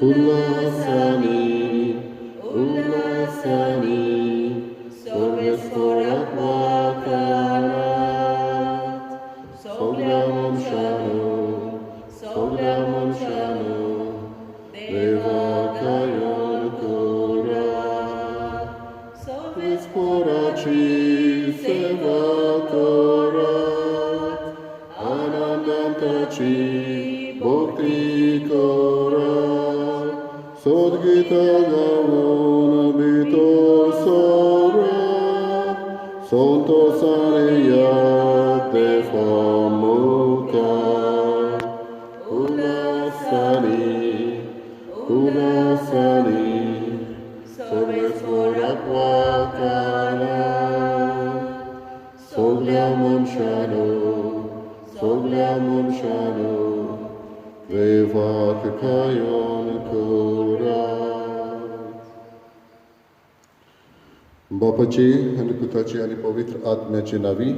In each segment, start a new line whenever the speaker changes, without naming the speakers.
Ulasani, ulasani, sorves korak vakarat. Soglamon shano, deva kayon korat. Sorves korachi seva korat. Anandantachi bhakti korat. Sodgita gavona bito sora, sonto saneya te famuka. Ulasani, sorves korak vakarat. Soglamon shano, Vevak kayon korat. बापाची आणि पुताची आणि पवित्र आत्म्याची नावी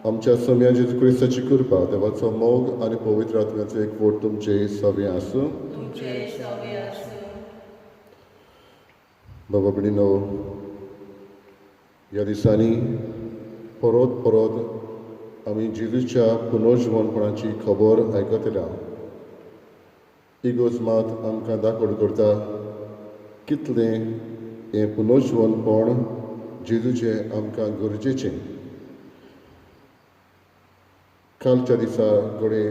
आमच्या सम्या जेजू ख्रिस्ताची कृपा देवाचो मोग आणि पवित्र आत्म्याचे एकवट तुमचे सवे आसूं. बाबा भयणीनो, ह्या दिसांनी परत आमी जेजूच्या पुनर्जीवनपणाची खबर आयकतल्या. इगोजमात आमकां दाखोवन करता कितलें हें पुनर्जीवनपण जेजूचें आमकां गरजेचें. कालच्या दिसा घडये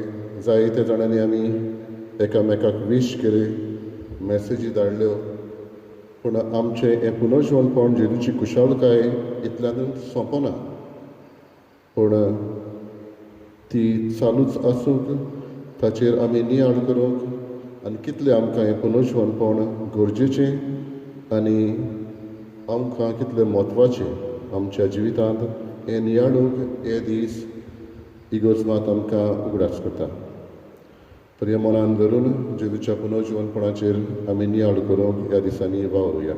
जायत्या जाणांनी आमी एकामेकाक विश केले, मॅसेजी धाडल्यो, पूण आमचें हें पुनर्जीवनपण जेजूची कुशळकाय इतल्यानूच सोंपना, पूण ती चालूच आसूंक, ताचेर आमी नियाळ करूंक आनी कितलें आमकां हें पुनर्जीवनपण गरजेचें आनी आमकां कितलें म्हत्वाचें आमच्या जिवितांत हें नियाळूंक हे दीस इगोजमात आमकां उगडास करता. तर ह्या मनान धरून जेजूच्या पुनर्जीवनपणाचेर आमी नियाळ करूंक ह्या दिसांनी वावरुया.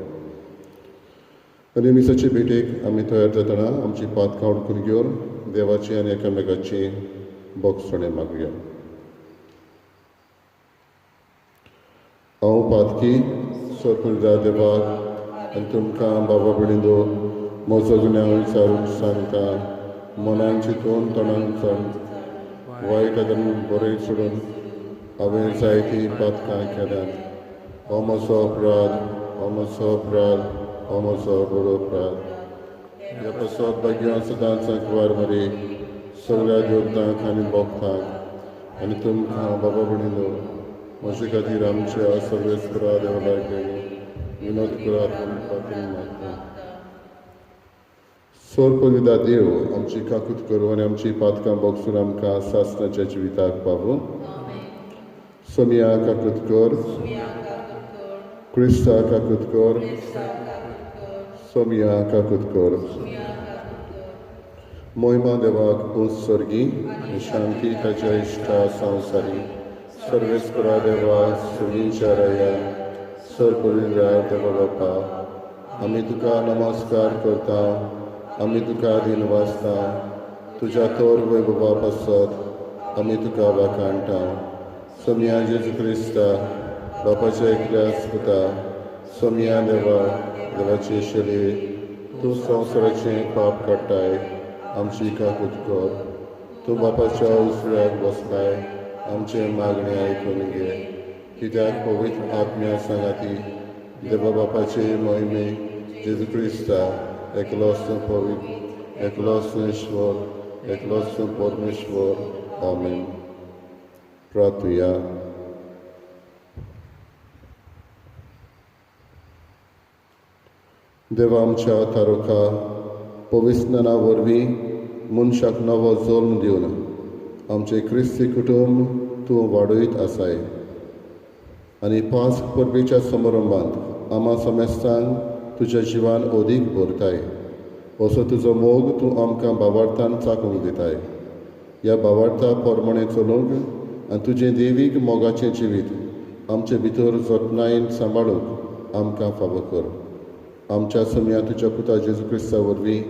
आनी मिसाचे भेटेक आमी तयार जातना आमची पातकां उडकून घेवन देवाची आनी एकामेकाची बोगसणे मागुया. हांव पातकी सोरपुरदा देवाक आनी तुमकां बाबा भयणीनो म्हजो गुन्यांव विचारून सांगता. मनान चिंतून तोंडान चड वायट आदन बरें सोडून हांवें जायतीं पातकां केल्यांत. हो म्हजो अपराध, हो म्हजो बरो अपराध. ह्या पासत भाग्यान सदांच वार मरे सगळ्या देवतांक आनी भक्तांक आनी तुमकां बाबा भयणीनो म्हजे खातीर आमच्या सर्वेस्परा देवा लागीं विनोद करात म्हूण प्रार्थना मागता. सोरपविदा देव आमची काकूत करूं आनी आमची पातकां बोगसून आमकां सासणाच्या जिविताक पावूं. सोमिया काकूत कर, क्रिस्ता काकूत कर, सोमिया काकूत कर. मोहिमा देवाक उत्सर्गी शांती ताच्या इश्टा संवसारी सर्वेस्परा देवा सुनीच्या राया सोरपविदा देवा बापा, आमी तुका नमस्कार करता, आमी तुका दिन वाचता. तुज्या तोर वैभवा पासत आमी तुका वाखाणटा. सोमिया जेजू क्रिस्ता बापाच्या एकल्याच पुता, सोमिया देवा देवाचे शेले, तूं संवसाराचें पाप काडटाय, आमची काकूत कर. तूं बापाच्या उसळ्याक बसलाय, आमचे मागणे आयकून घे. कित्याक पवित्र आत्म्या सांगाती देवा बापाचे मोहिमे जेजू क्रिस्ता एकलोच पवित्र, एकलोच ईश्वर, एकलोच परमेश्वर. आमेन. प्रार्थुया. देवा आमच्या तारुका पवित्रना वरवीं मनशाक नवो जल्म दिवन आमचे क्रिस्ती कुटुंब तूं वाडयत आसाय आनी पांच परबेच्या समारंभांत आम्हा समेस्तांक तुज्या जिवान ओदीक भरताय. असो तुजो मोग तूं आमकां भावार्थान चाखूंक दिताय. ह्या भावार्था पोरमणें चलूंक आनी तुजें देवीक मोगाचें जिवीत आमचे भितर जतनायेन सांबाळूंक आमकां फावो कर. आमच्या सम्या तुज्या पुता जेजू क्रिस्ता वरवीं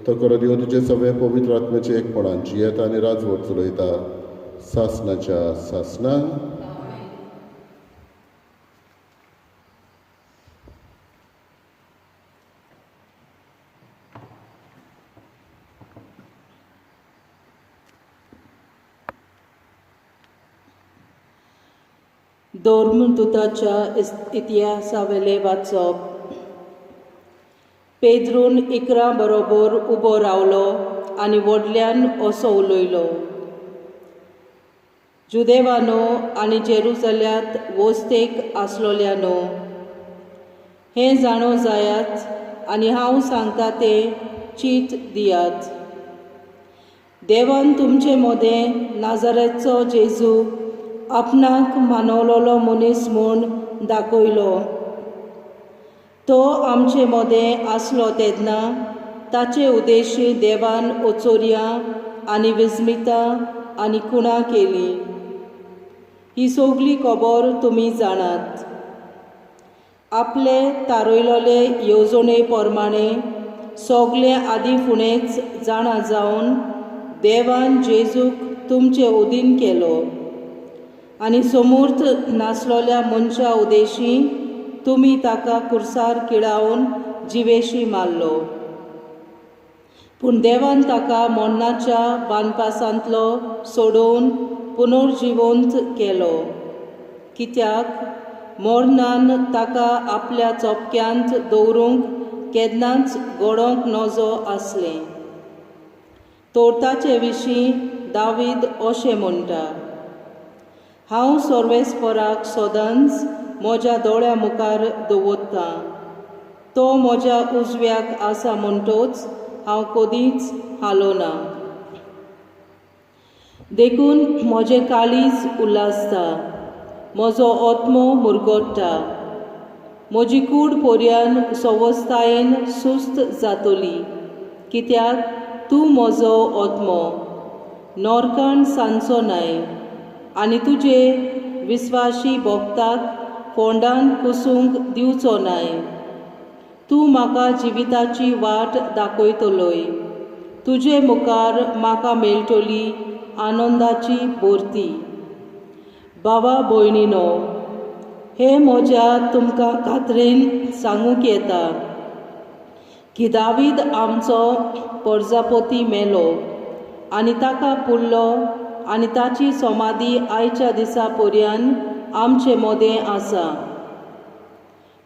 तो करो देव तुजे सगळे पवित्र आत्म्याचे एकपणांची येता आनी राजवट चलयता सासनाच्या सासनान.
धर्मदुताच्या इतिहासावेले वाचप. पेद्रून इकरा बरोबर उबो रावलो आनी व्हडल्यान असो उलयलो, जुदेवानो आनी जेरुसल्यांत वस्तेक आसलोल्यानो, हें जाणो जायात आनी हांव सांगता तें चीत दियात. देवान तुमचे मोदें नाजारेचो जेजू आपणाक मानवलोलो मनीस म्हूण दाखयलो. तो आमचे मोदें आसलो तेन्ना ताचे उद्देशी देवान ओचोऱ्यां आनी विस्मितां आनी खुणां केलीं. ही सगळी खबर तुमी जाणात. आपले थारयलोले येवजणे प्रमाणें सगळें आदी फुडेंच जाणा जावन देवान जेजूक तुमचे उदीन केलो आनी समूर्थ नासलोल्या मनशा उद्देशी तुमी ताका कुर्सार किडावन जिवेशी मारलो. पूण देवान ताका मरणाच्या बानपासांतलो सोडून पुनर्जिवंत केलो, कित्याक मरणान ताका आपल्या चोपक्यांत दवरूंक केन्नाच घडोवंक नजो आसलें. तोरताचे विशीं दावीद अशें म्हणटा, हांव सर्वेस्पराक सदांच म्हज्या दोळ्या मुखार दवरतां. तो म्हज्या उजव्याक आसा म्हणटोच हांव कदींच हालोना. देखून म्हजें काळीज उल्हासता, म्हजो आत्मो मुरगोडटा. म्हजी कूड पर्यान सवस्थायेन सुस्त जातली, कित्याक तूं म्हजो आत्मो नरकान सांचो नाय आनी तुजे विस्वाशी भोगताक फोंडान कुसूंक दिवचो नाय. तूं म्हाका जिविताची वाट दाखयतलोय. तुजे मुखार म्हाका मेळटली आनंदाची भोरती. भावा भयणीनो, हे म्हज्या तुमकां खात्रेन सांगूंक येता की दावीद आमचो प्रजापती मेलो आनी ताका पुरलो आनी ताची समाधी आयच्या दिसा पर्यंत आमचे मोदें आसा.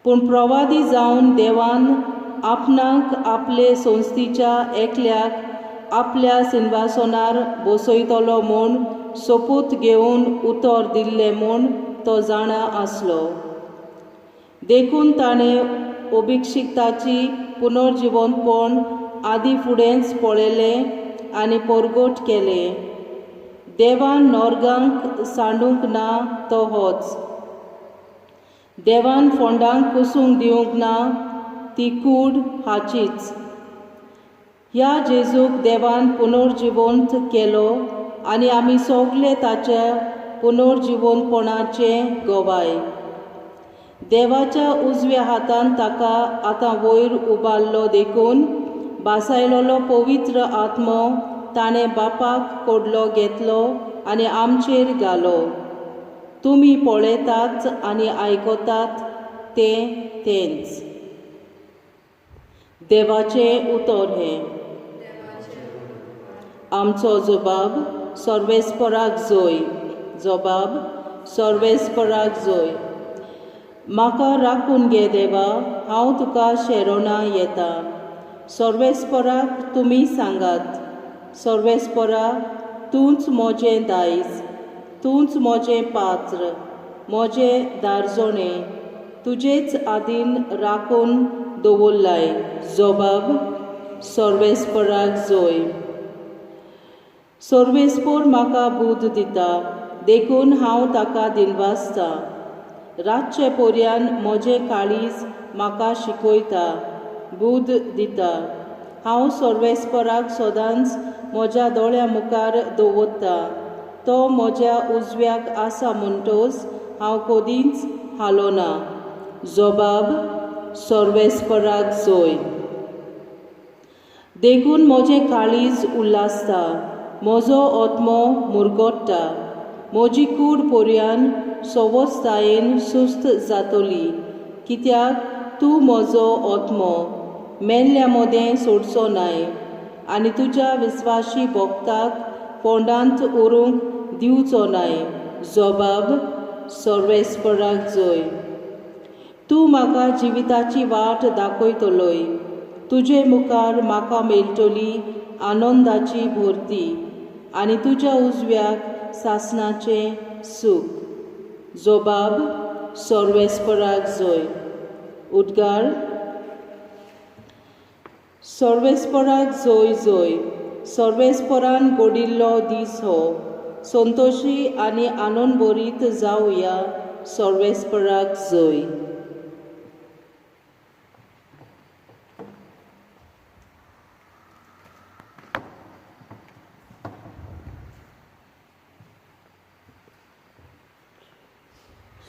पूण प्रवादी जावन देवान आपणाक आपले संस्थीच्या एकल्याक आपल्या सिंहासनार बसयतलो म्हूण सोपूत घेवन उतर दिल्लें म्हूण तो जाणा आसलो. देखून ताणें अभिक्षिक्ताची पुनर्जिवंतपण आदी फुडेंच पळयलें आनी परगट केलें. देवान नरकांक सांडूंक ना तो होच. देवान फोंडांक कुसूंक दिवंक ना ती कूड हाचीच. ह्या जेजूक देवान पुनर्जिवंत केलो आनी आमी सगळे ताच्या पुनर्जिवंतपणाचे गवाय. देवाच्या उजव्या हातान ताका आतां वयर उबारलो. देखून बासायलोलो पवित्र आत्मो ताणें बापाक कोडलो घेतलो आनी आमचेर घालो. तुमी पळयतात आनी आयकतात तेंच. देवाचें उतर हें. आमचो जबाब सर्वेस्पराक जोय. जबाब सर्वेस्पराक जोय. म्हाका राखून घे देवा, हांव तुका शेरोना येता. सर्वेस्पराक तुमी सांगात, सर्वेस्परा तूंच म्हजें दायज, तूंच म्हजें पात्र, म्हजें दारजोणें तुजेच आदीन राखून दवरलाय. जबाब सर्वेस्पराक जोय. सर्वेस्पर म्हाका बूद दिता, देखून हांव ताका दिनवासता. रातचे पर्यान म्हजें काळीज म्हाका शिकयता, बूद दिता. हांव सर्वेस्पराक सदांच म्हज्या दोळ्या मुखार दवरता. तो म्हज्या उजव्याक आसा म्हणटोच हांव कदींच हालोना. जबाब सर्वेस्पराक जोय. देखून म्हजें काळीज उल्हासता, म्हजो आत्मो मुरगोडटा. म्हजी कूड पर्यान सोवस्थायेन सुस्त जातली, कित्याक तूं म्हजो आत्मो मेल्ल्या मोदें सोडचो नाय आनी तुज्या विस्वाशी भोगताक फोंडांत उरूंक दिवचो नाय. जोबाब, सर्वेस्पराक जय. तूं म्हाका जिविताची वाट दाखयतलोय. तुजे मुखार म्हाका मेळटली आनंदाची भोरती आनी तुज्या उजव्याक सासणाचें सूख. जोबाब, सर्वेस्पराक जय. उद्गार. सर्वेस्पराक जय जय. सर्वेस्परान घडिल्लो दीस हो. संतोशी आनी आनंदभरीत जावया. सर्वेस्पराक जय.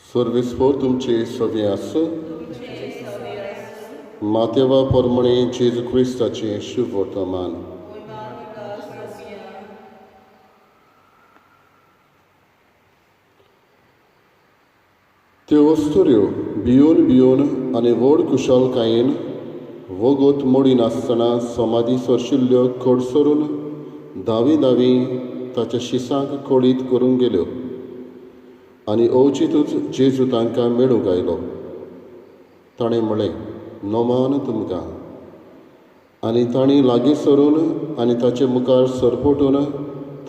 सर्वेस्पोर तुमचे सवे आसूं. मातेवा पोरमणे जेजू क्रिस्ताचें शुभ वर्तमान. त्यो वस्तुऱ्यो भिवन भिवन आनी व्हड कुशलकायेन वगत मोडीन आसतना समाधी सरशिल्ल्यो खडसरून धावी धावी ताच्या शिसांक कोडीत करूंक गेल्यो आनी अवचितूच जेजू तांकां मेळूंक आयलो. ताणें म्हळें, नोमान तुमकां. आनी तांणी लागीं सरून आनी ताचे मुखार सरपटून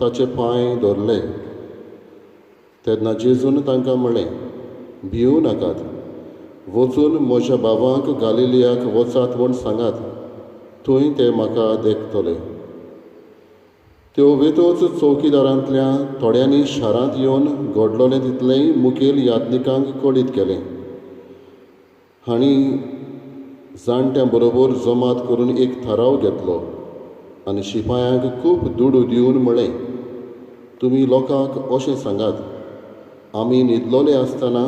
ताचे पांय धरले. तेन्ना जेजून तांकां म्हळें, भिवू नाकात. वचून म्हज्या भावांक गालिलियाक वचात म्हूण सांगात, थंय ते म्हाका देखतले. त्यो वेतोच चौकीदारांतल्या थोड्यांनी शारांत येवन घडलोलें तितलेंय मुखेल यात्निकांक कळीत केलें. हांणी जाणट्यां बरोबर जमात करून एक थाराव घेतलो आनी शिपायांक खूब दुडू दिवन म्हळें, तुमी लोकांक अशें सांगात, आमी न्हिदलोले आसतना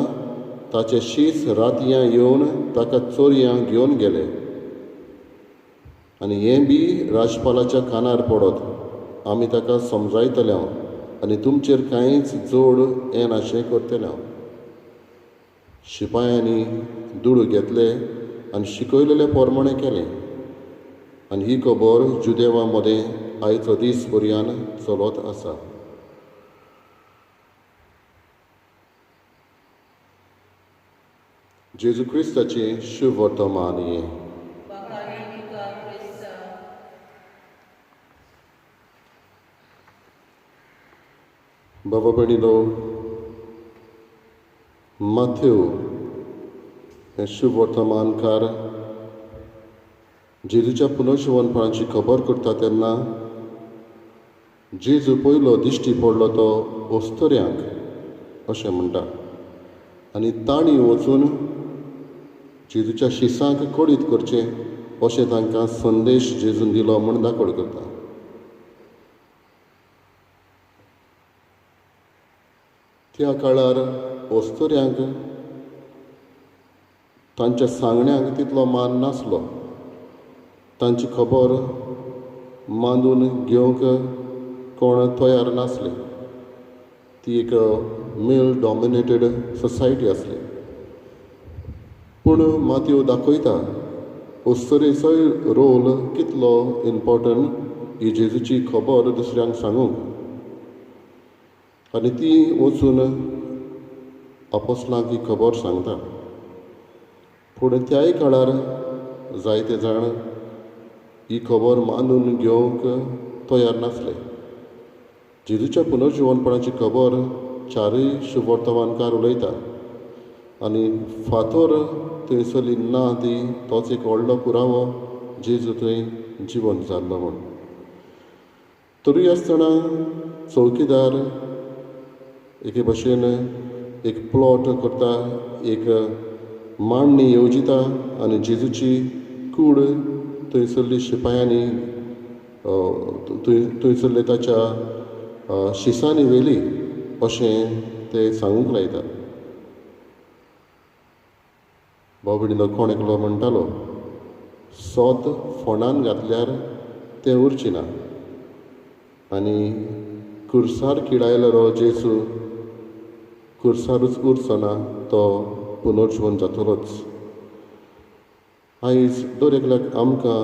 ताचे शीस रातयां येवन ताका चोरयां घेवन गेले. आनी हें बी राजपालाच्या कानार पडत आमी ताका समजायतले आनी तुमचेर कांयच जोड येनाशें करतले. शिपायांनी दुडू घेतले आनी शिकयलेले पोरमणें केलें. आनी ही खबर जुदेवा मदें आयचो दीस पर्यान चलत आसा. जेजू क्रिस्ताचें शुभ वर्तमान हें. बाबा भयणीनो, माथ्यू हें शुभ वर्तमानकार जेजूच्या पुनर्जीवनपणाची खबर करता तेन्ना जेजू पयलो दिश्टी पडलो तो ओस्तोऱ्यांक अशें म्हणटा आनी तांणी वचून जेजूच्या शिसांक कोडीत करचें अशें तांकां संदेश जेजून दिलो म्हूण दाखोड करता. त्या काळार ओस्तोऱ्यांक तांच्या सांगण्यांक तितलो मान नासलो. तांची खबर मांडून घेवंक कोण तयार नासले. ती एक मेल डॉमिनेटेड सोसायटी आसली. पूण माथ्यू दाखयता ओस्तोरेचोय रोल कितलो इम्पॉर्टंट ही जेजूची खबर दुसऱ्यांक सांगूंक. आनी ती वचून आपोस्लांक ही खबर सांगता. पूण त्याय काळार जायते जाण ही खबर मानून घेवंक तयार नासले. जेजूच्या पुनर्जीवनपणाची खबर चारय शुभ वर्तमानकार उलयता आनी फातर थंयसरली ना ती तोच एक व्हडलो पुरावो जेजू थंय जिवंत जाल्लो म्हूण. तरी आसतना चौकीदार एके भशेन एक प्लॉट करता, एक मांडणी येवजिता आनी जेजूची कूड थंयसरली शिपायांनी थंयसरले ताच्या शिसांनी व्हेली अशें ते सांगूंक लायता. भाव भयणीनो, कोण एकलो म्हणटालो, सोत फोंडान घातल्यार तें उरची ना आनी खुर्सार किडायलो जेजू खुर्सारूच उरचो ना तो पुनर्जीवन जातलोच. आयज दर एकल्याक आमकां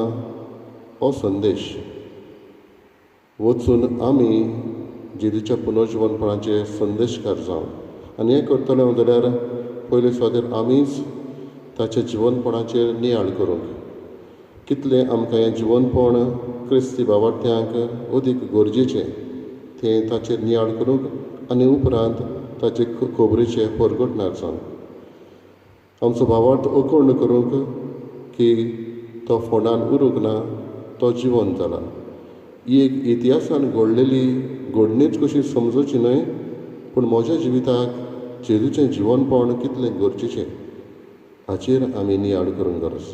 हो संदेश वचून आमी जेजूच्या पुनर्जीवनपणाचे संदेशकार जावन आनी हें करतले जाल्यार पयले सुवातेर आमीच ताच्या जिवनपणाचेर नियाळ करूंक कितलें आमकां हें जिवनपण क्रिस्ती भावार्थ्यांक अदीक गरजेचें तें ताचेर नियाळ करूंक आनी उपरांत ताचे खबरीचे परगटणार जावन आमचो भावार्थ अखंड करूंक की तो फोंडान उरूंक ना तो जिवंत जाला. ही एक इतिहासान घडलेली घडणीच कशी समजूची न्हय पूण म्हज्या जिविताक जेजूचें जिवनपण कितलें गरजेचें हाचेर आमी नियाळ करूंक गरज.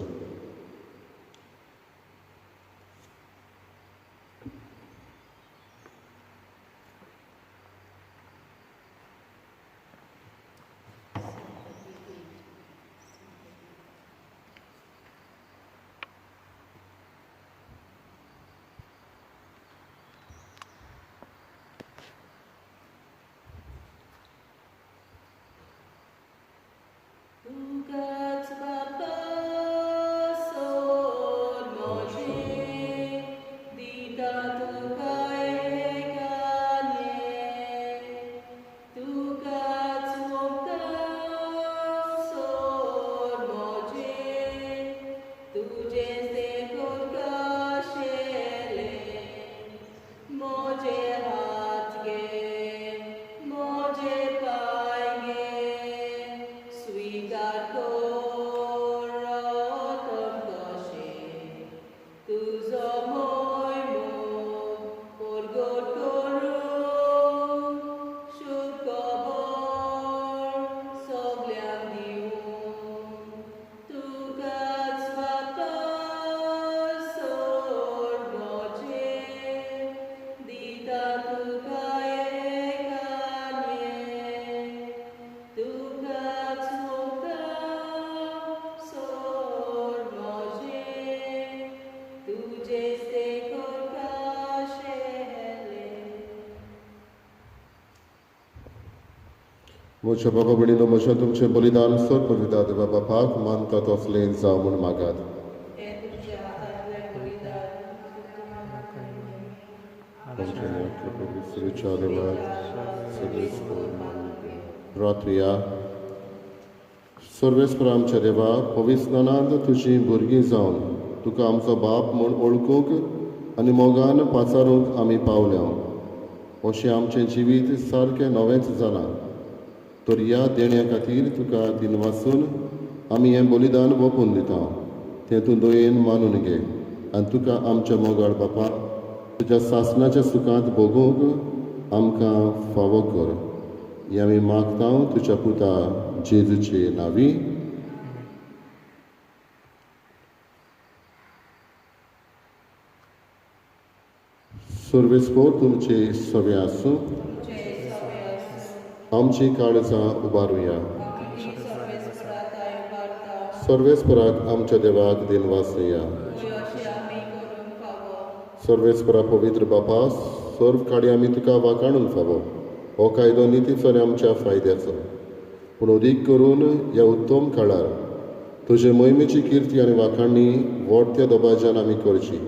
म्हज्या बाबा भयणीनो म्हजें तुमचें बलिदान सोडपविता देवा बापाक मानता तसलें जावं म्हूण मागात. रात्रिया सर्वेस्पर आमच्या देवा पवित्रनांत तुजी भुरगीं जावन तुका आमचो बाप म्हूण ओळखूंक आनी मोगान पाचारूंक आमी पावल्या. अशें आमचें जिवीत सारकें नवेंच जालां. तर ह्या देण्या खातीर तुका दिनवासून आमी हें बलिदान ओपून दिता. तें तूं दयेन मानून घे आनी तुका आमच्या मोगाळ बापा तुज्या सासणाच्या सुखांत भोगूंक आमकां फावो कर. हें आमी मागता तुज्या पुता जेजूचे नांवी. सर्वेस्पोर तुमचे सवे आसूं. आमची काळजां उबारुया. सर्वेस्पराक आमच्या देवाक दिनवास दिया. सर्वेस्परा पवित्र बापा सर्व काडी आमी तुका वाखाणून फावो. हो कायदो नितीचो आनी आमच्या फायद्याचो पूण अदीक करून ह्या उत्तम काळार तुजे मोहिमेची किर्ती आनी वाखाणणी व्हडत्या दबाज्यान आमी करची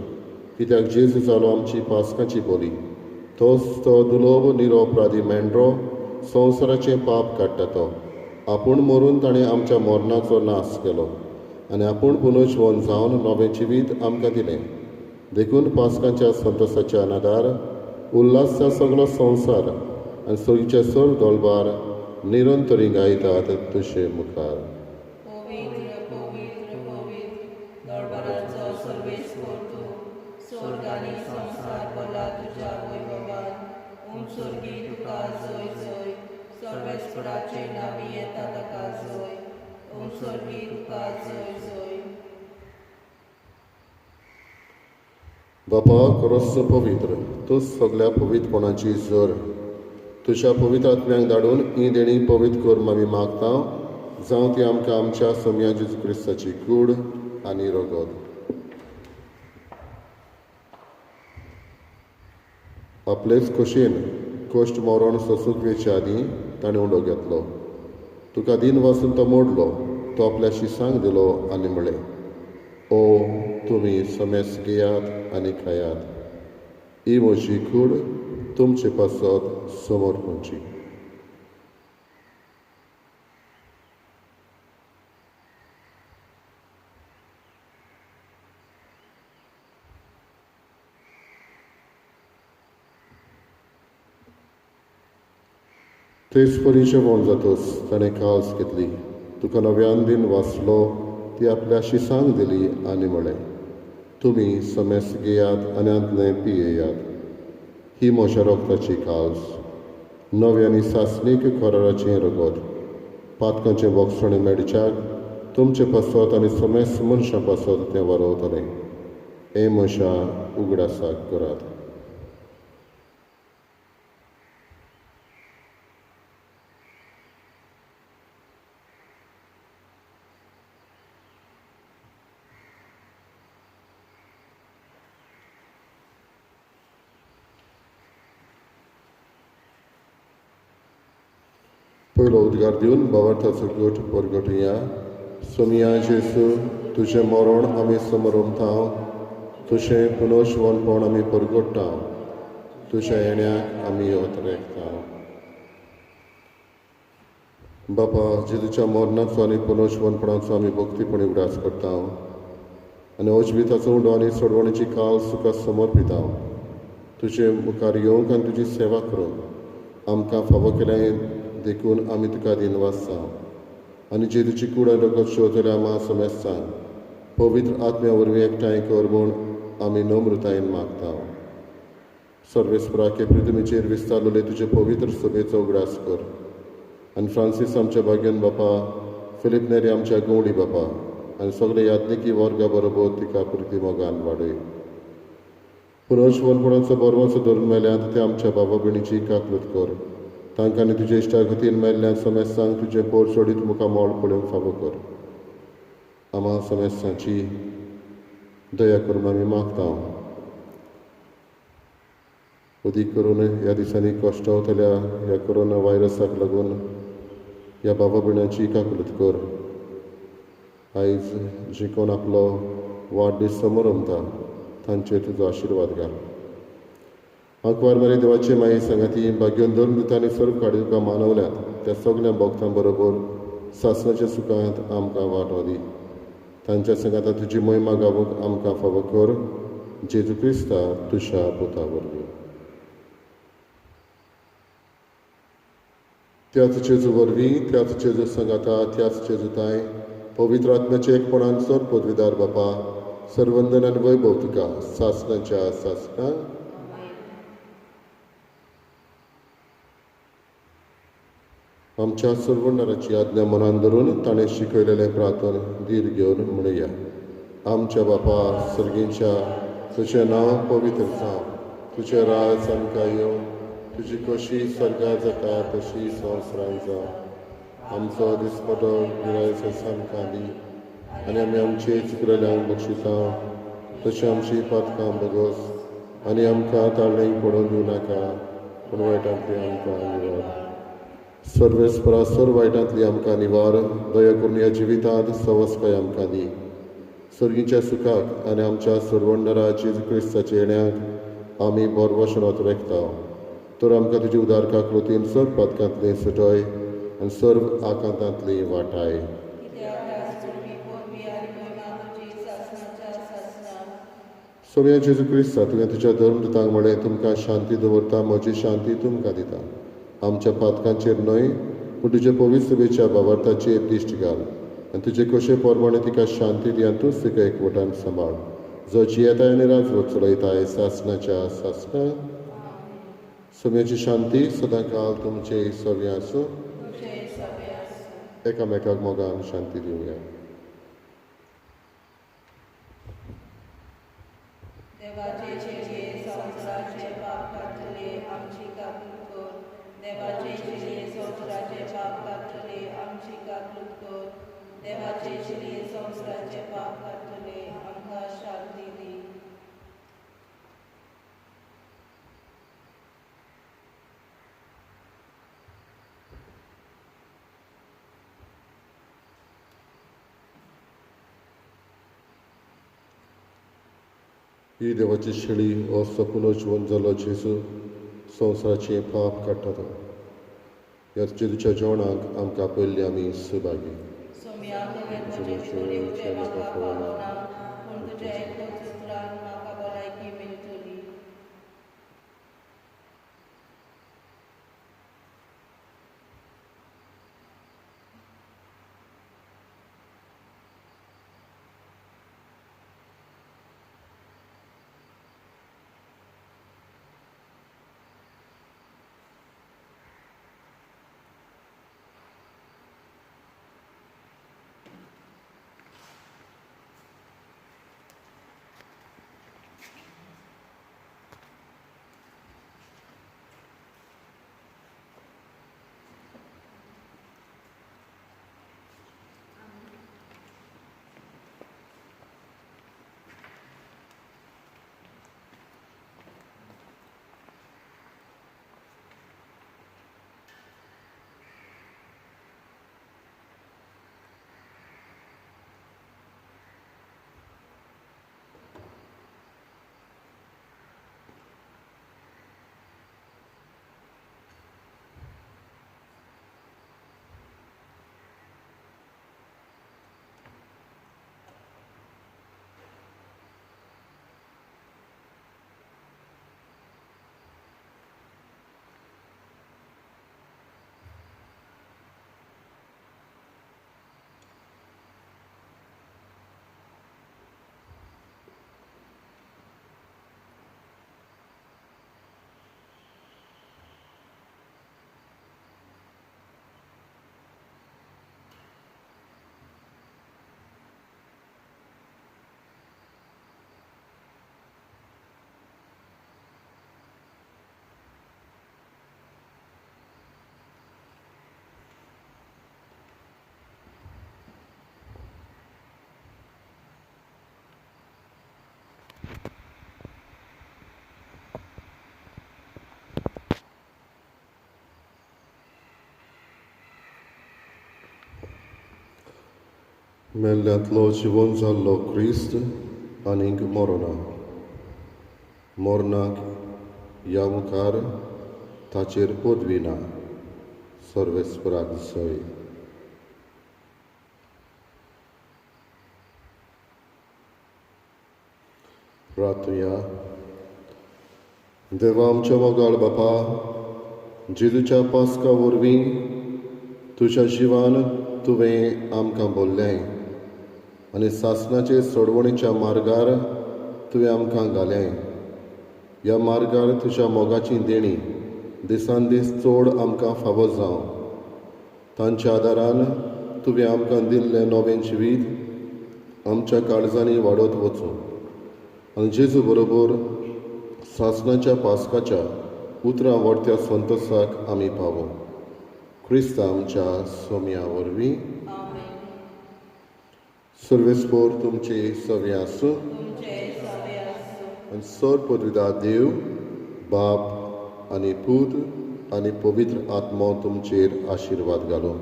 कित्याक जेजू जालो आमची पासकाची बोली. तोच तो दुलोभ निरपराधी मेंढरो संवसाराचें पाप काडटा तो. आपूण मरून ताणें आमच्या मरणाचो नाश केलो आनी आपूण पुनर्जीवन जावन नवें जिवीत आमकां दिलें. देखून पासकांच्या संतोशाच्या आदार उल्हासा सगळो संवसार आनी सोयीचे सर्व दोळबार निरंतरी गायतात तुजे मुखार. बापा खरोच पवित्र तूं सगळ्या पवित्रपणाची जर तुज्या पवित्र आत्म्याक धाडून ही देणी पवित्र करून आमी मागता जावं ती आमकां आमच्या सोम्या जेजू क्रिस्ताची कूड आनी रगत. आपलेच खोशेन कोश्ट मोरोन सोसूंक वेचे आदीं ताणें उंडो घेतलो. तुका दिन वाचून तो मोडलो, तो आपल्या शिसांक दिलो आनी म्हळें, ओ तुमी समेस घेयात आनी खायात. ही म्हजी कूड तुमचे पासत समोर खंयची. त्रेसपरीचे वोण जातोच ताणें काल्स घेतली. तुका नव्यान दिन वाचलो ती आपल्या शिसांक दिली आनी म्हळें, तुमी समेस घेयात आनी आदलें पियेयात. ही म्हज्या रोगताची काल्स, नवे आनी सासणीक कराराचें रगत. पातकांचें बोगसण मेडच्याक तुमचे पासत आनी समेस मनशां पासत तें वारोवतलें. हें म्हज्या उगडासाक करात. पयलो उद्गार दिवन बावार्थाचो गोठ परगटुया. सोमिया जेसू, तुजें मरण आमी समरमतांव, तुजें पुनोशवणपण आमी परगट्टांव, तुज्या येण्याक आमी ओतरेकतांव. बापा, जेजूच्या मरणाचो आनी पुनोशवणपणाचो आमी भक्तीपणी उगडास करतांव आनी अजविताचो उंडो आनी सोडवणेची काल सुखां समर्पितांव. तुजे मुखार येवंक आनी तुजी सेवा करूंक आमकां फावो केलें देखून आमी तुका दिन वाचतांव आनी जेजूची कूड आनी रगत शोधल्या मा समेस सांग. पवित्र आत्म्या वरवीं एकठांय कर म्हूण आमी नम्रतायेन मागतांव. सर्वेस्पराके पृथ्वीचेर विस्तारलेले तुजे पवित्र सभेचो उगडास कर आनी फ्रांसीस आमच्या भाग्यन बापा, फिलीप नेरी आमच्या गवळी बापा आनी सगळे याज्ञिकी वर्गा बरोबर तिका प्रिती मोगान वाडय. पुनर्शवणपणाचो बरवचो धरून मेल्यांत ते आमच्या बाबा भयणीची काकलूत कर. तांकां आनी तुजे इश्टा खातीर मेल्ल्यान समेस्तांक तुजें पोर सोडीत मुखार मोळ पळोवंक फावो कर. आम्हा समेस्तांची दया करून आमी मागतांव. उदीक करून ह्या दिसांनी कश्ट वतल्या ह्या कोरोना व्हायरसाक लागून ह्या बाबा भयणांची काकलूत कर. आयज जी कोण आपलो वाडदीस समरमता तांचेर तुजो आशिर्वाद घाल. आंकवार मरे देवाचे माये सांगाती भाग्योन धर्म दितांनी सर्व काडी तुका मानवल्यात त्या सगळ्या भक्तां बरोबर सासणाच्या सुखांत आमकां वांटो दी. तांच्या संगाता तुजी महिमा गावूंक आमकां फावो कर. जेजू क्रिस्ता तुज्या पुता वरवीं. त्याच जेजू वरवीं, त्याच जेजू संगाता, त्याच जेजूताय पवित्र आत्म्याचे एकपणान सर पदवीदार बापा, सर्वंदन आनी वैभव तुका सासणाच्या सासणा आमच्या सर्वंडाराची आज्ञा मनान धरून ताणें शिकयलेलें प्रार्थन धीर घेवन म्हणुया. आमच्या बापा सर्गींच्या, तुजें नांव पवित्र जावं, तुजें राज आमकां येवं, तुजी कशी स्वर्गा जाता तशी संवसारांत जावं. आमचो दिसपटो गिरायचो आमकां दी आनी आमी आमचे चुकलेल्यांक बक्षिसांव, तशी आमची पातकां बगोस आनी आमकां ताळणेक पडून दिवं नाका, पूण वायटांतली आमकां निवार. सर्वेस्परा सर्व वायटांतली आमकां निवार. दया करून ह्या जिवितांत सवस्काय आमकां दी. सर्गीच्या सुखाक आनी आमच्या सर्वंडरा जेजू क्रिस्ताचे येण्याक आमी बरवशेन ओतरेकतांव. तर आमकां तुजी उदार काकलुतीन सर्व पातकांतली सुटय आनी सर्व आकांतांतली वाटाय. सोम्या जेजू क्रिस्ता, तुवें तुज्या धर्मदूतांक म्हळें, तुमकां शांती दवरता, म्हजी शांती तुमकां दिता. आमच्या पातकांचेर न्हय पूण तुजे पवित्र सभेच्या भावार्थाचेर दिश्ट घाल आनी तुजे कशे पोरमाणे तिका शांती दी आनी तूंच तिका एकवटान सांबाळ. जो जियेताय आनी राजवट चलयताय सासणाच्या सासणा. सोम्याची शांती सदां काल तुमचे सव्या आसूं. एकामेकाक मोगान शांती दिवया.
देवाचे चेडे संवसाराचे पाप काडटले आमची काकूट कर. देवाचे चेडे संवसाराचे पाप काडटले आमची काकूट कर. देवाचे चेडे संवसाराचे पाप काडटले आमकां शांती दी.
ही देवाची शेळी हो सपुनोजवून जालो जेजू संवसाराचें पाप काडटा ह्या जेजूच्या जेवणाक आमकां आपयल्ली आमी सुभागी
सोम्या तुवें म्हजे म्हाका पावना पूण तुज्या एकूच उतरान म्हाका भलायकी मेळटली.
मेल्ल्यांतलो जिवंत जाल्लो क्रिस्त आनीक मोरनाक ह्या मुखार ताचेर पदवी ना सर्वेस्पराक जय. प्रार्थया देवा आमच्या मोगाळ बापा जेजूच्या पास्का वरवीं तुज्या जिवान तुवें आमकां बोल्लें आनी सासणाचे सोडवणेच्या मार्गार तुवें आमकां घालें. ह्या मार्गार तुज्या मोगाची देणी दिसान दीस चड आमकां फावो जावं. तांच्या आदारान तुवें आमकां दिल्लें नवें जिवीत आमच्या काळजांनी वाडत वचूं आनी जेजू बरोबर सासणाच्या पास्काच्या उतरां व्हरत्या संतोसाक आमी पावूं. क्रिस्त आमच्या सोम्या वरवीं सर्वेस्पोर तुमचे सवे आसूं आनी सर पदवीदार देव बाप आनी पूत आनी पवित्र आत्मो तुमचेर आशिर्वाद घालो.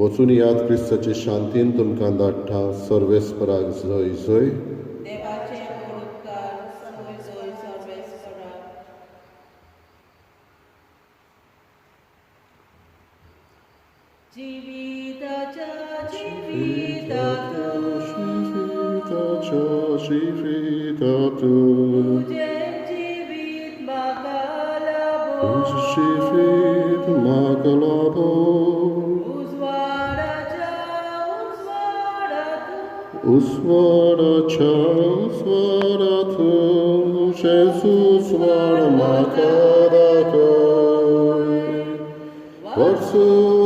वचून याद क्रिस्ताचे शांतीन तुमकां धाडटा. सर्वेस्पराक जय जय. Usvara tu, Jesus vara makada koi. Varsu